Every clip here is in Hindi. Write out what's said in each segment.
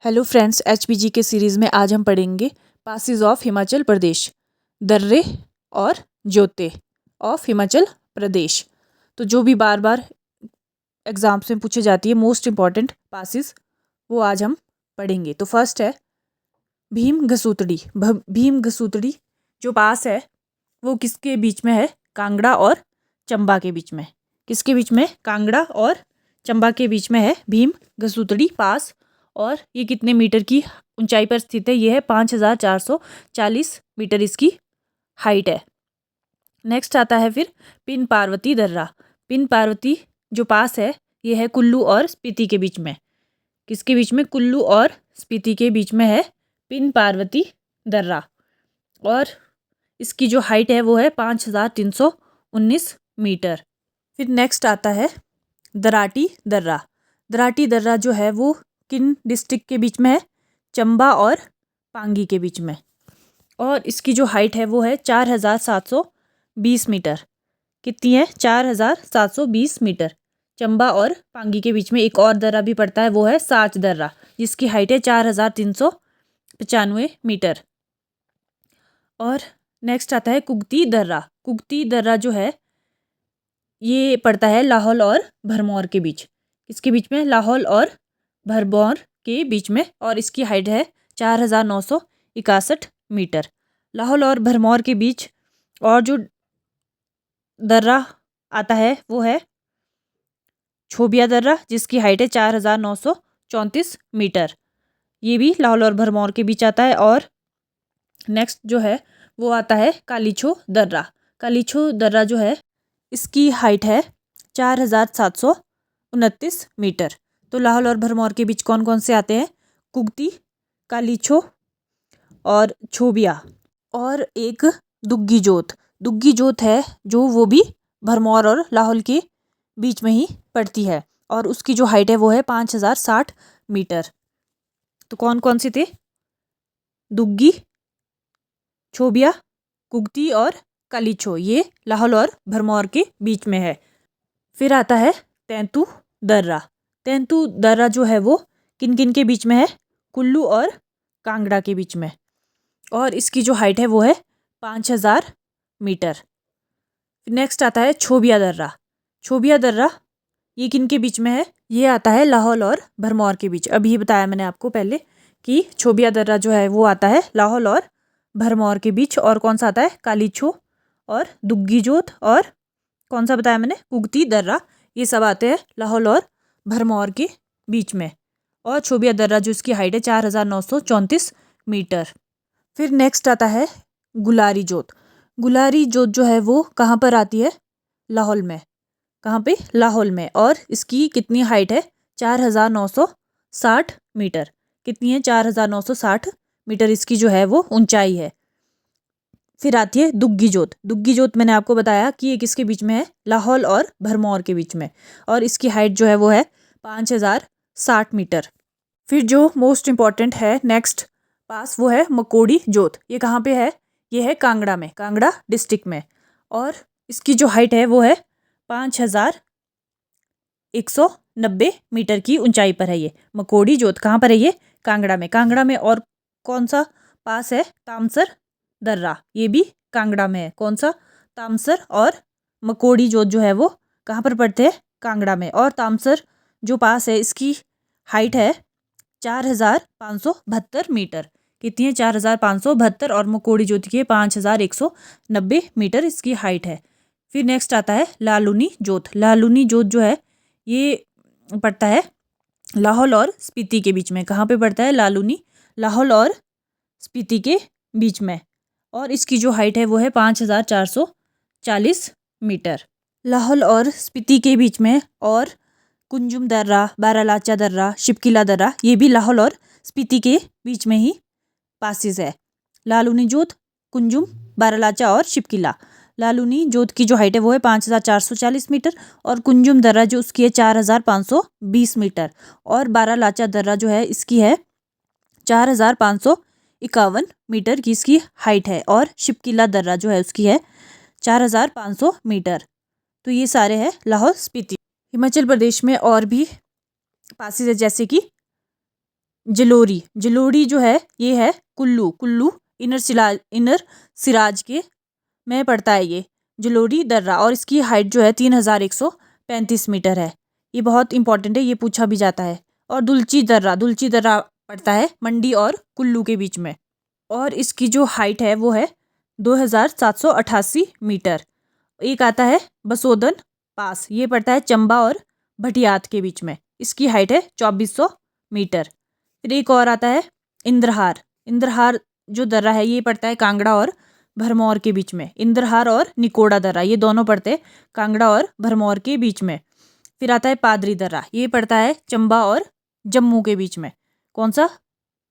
हेलो फ्रेंड्स, एचपीजी के सीरीज़ में आज हम पढ़ेंगे पासिस ऑफ हिमाचल प्रदेश, दर्रे और जोते ऑफ हिमाचल प्रदेश। तो जो भी बार बार एग्जाम्स में पूछी जाती है मोस्ट इम्पॉर्टेंट पासिस, वो आज हम पढ़ेंगे। तो फर्स्ट है भीम घसूतड़ी। भीम घसूतड़ी जो पास है वो किसके बीच में है? कांगड़ा और चंबा के बीच में। किसके बीच में? कांगड़ा और चंबा के बीच में है भीम घसूतड़ी पास। और ये कितने मीटर की ऊंचाई पर स्थित है? ये है 5440 मीटर इसकी हाइट है। नेक्स्ट आता है फिर पिन पार्वती दर्रा। पिन पार्वती जो पास है ये है कुल्लू और स्पीति के बीच में। किसके बीच में? कुल्लू और स्पीति के बीच में है पिन पार्वती दर्रा। और इसकी जो हाइट है वो है 5319 मीटर। फिर नेक्स्ट आता है दराटी दर्रा। दराटी दर्रा जो है वो किन डिस्ट्रिक्ट के बीच में है? चंबा और पांगी के बीच में। और इसकी जो हाइट है वो है 4720 मीटर। कितनी है? 4720 मीटर। चंबा और पांगी के बीच में एक और दर्रा भी पड़ता है, वो है साच दर्रा, जिसकी हाइट है 4395 मीटर। और नेक्स्ट आता है कुगती दर्रा। कुगती दर्रा जो है ये पड़ता है लाहौल और भरमौर के बीच। किसके बीच में? लाहौल और भरमौर के बीच में। और इसकी हाइट है 4961 मीटर। लाहौल और भरमौर के बीच और जो दर्रा आता है वो है छोबिया दर्रा, जिसकी हाइट है 4934 मीटर। ये भी लाहौल और भरमौर के बीच आता है। और नेक्स्ट जो है वो आता है कालीछो दर्रा। कालीछो दर्रा जो है इसकी हाइट है 4729 मीटर। तो लाहौल और भरमौर के बीच कौन कौन से आते हैं? कुगती, कालीछो और छोबिया। और एक दुग्गी जोत। दुग्गी जोत है जो वो भी भरमौर और लाहौल के बीच में ही पड़ती है। और उसकी जो हाइट है वो है 5060 मीटर। तो कौन कौन से थे? दुग्गी, छोबिया, कुगती और कालीछो, ये लाहौल और भरमौर के बीच में है। फिर आता है तेंतु दर्रा। तेंतु दर्रा जो है वो किन किन के बीच में है? कुल्लू और कांगड़ा के बीच में। और इसकी जो हाइट है वो है 5000 मीटर। नेक्स्ट आता है छोबिया दर्रा। छोबिया दर्रा ये किन के बीच में है? ये आता है लाहौल और भरमौर के बीच। अभी बताया मैंने आपको पहले कि छोबिया दर्रा जो है वो आता है लाहौल और भरमौर के बीच। और कौन सा आता है? कालीछो और दुग्गी जोत और कौन सा बताया मैंने? कुगती दर्रा। ये सब आते हैं लाहौल और भरमौर के बीच में। और छोबिया दर्रा जो इसकी हाइट है 4934 मीटर। फिर नेक्स्ट आता है गुलारी जोत। गुलारी जोत जो है वो कहाँ पर आती है? लाहौल में। कहाँ पे? लाहौल में। और इसकी कितनी हाइट है? 4960 मीटर। कितनी है? 4960 मीटर इसकी जो है वो ऊंचाई है। फिर आती है दुग्गी जोत। दुग्गी जोत मैंने आपको बताया कि ये किसके बीच में है? लाहौल और भरमौर के बीच में। और इसकी हाइट जो है वो है 5060 मीटर। फिर जो मोस्ट इम्पॉर्टेंट है नेक्स्ट पास वो है मकोड़ी जोत। ये कहाँ पे है? ये है कांगड़ा में, कांगड़ा डिस्ट्रिक्ट में। और इसकी जो हाइट है वो है 5190 मीटर की ऊंचाई पर है ये मकोड़ी जोत। कहाँ पर है ये? कांगड़ा में। कांगड़ा में और कौन सा पास है? तामसर दर्रा, ये भी कांगड़ा में है। कौन सा? तामसर और मकोड़ी जोत जो है वो कहाँ पर पड़ते हैं? कांगड़ा में। और तामसर जो पास है इसकी हाइट है 4572 मीटर। कितनी है? 4572। और मकोड़ी जोत की 5190 मीटर इसकी हाइट है। फिर नेक्स्ट आता है लालूनी जोत। लालूनी जोत जो है ये पड़ता है लाहौल और स्पीति के बीच में। कहाँ पे पड़ता है? लालूनी, लाहौल और स्पीति के बीच में। और इसकी जो हाइट है वो है 5440 मीटर। लाहौल और स्पीति के बीच में। और कुंजुम दर्रा, बारालाचा दर्रा, शिपकिला दर्रा, ये भी लाहौल और स्पीति के बीच में ही पासिस है। लालूनी जोत, कुंजुम, बारालाचा और शिपकिला। लालूनी जोत की जो हाइट है वो है 5440 मीटर। और कुंजुम दर्रा जो उसकी है 4520 मीटर। और बारालाचा दर्रा जो है इसकी है 4551 मीटर की इसकी हाइट है। और शिपकिला दर्रा जो है उसकी है 4500 मीटर। तो ये सारे हैं लाहौल स्पीति। हिमाचल प्रदेश में और भी पासिस है, जैसे कि जलोरी, जलोरी जो है ये है कुल्लू, कुल्लू इनर सिराज के में पड़ता है ये जलोरी दर्रा, और इसकी हाइट जो है 3135 मीटर है। ये बहुत इंपॉर्टेंट है, ये पूछा भी जाता है। और दुलची दर्रा, दुलची दर्रा पड़ता है मंडी और कुल्लू के बीच में, और इसकी जो हाइट है वो है 2788 मीटर। एक आता है बसोदन पास, ये पड़ता है चंबा और भटियात के बीच में, इसकी हाइट है 2400 मीटर। फिर एक और आता है इंद्रहार, इंद्रहार जो दर्रा है ये पड़ता है कांगड़ा और भरमौर के बीच में। इंद्रहार और निकोड़ा दर्रा ये दोनों पड़ते हैं कांगड़ा और भरमौर के बीच में। फिर आता है पादरी दर्रा, ये पड़ता है चंबा और जम्मू के बीच में। कौन सा?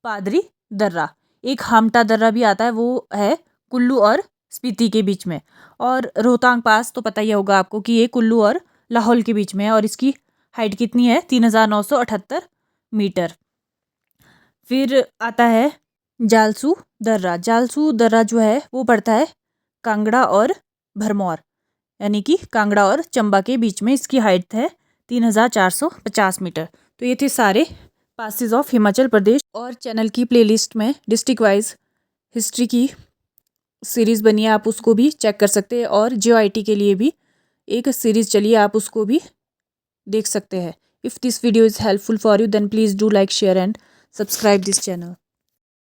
पादरी दर्रा। एक हामटा दर्रा भी आता है, वो है कुल्लू और स्पीति के बीच में। और रोहतांग पास तो पता ही होगा आपको कि ये कुल्लू और लाहौल के बीच में है, और इसकी हाइट कितनी है? 3978 मीटर। फिर आता है जालसू दर्रा, जालसू दर्रा जो है वो पड़ता है कांगड़ा और भरमौर, यानी कि कांगड़ा और चंबा के बीच में। इसकी हाइट है 3450 मीटर। तो ये थे सारे पासेस ऑफ हिमाचल प्रदेश। और चैनल की प्लेलिस्ट में डिस्ट्रिक्ट वाइज हिस्ट्री की सीरीज़ बनी है, आप उसको भी चेक कर सकते हैं। और JOIT के लिए भी एक सीरीज़ चली है, आप उसको भी देख सकते हैं। If this video is helpful for you then please do like, share and subscribe this channel.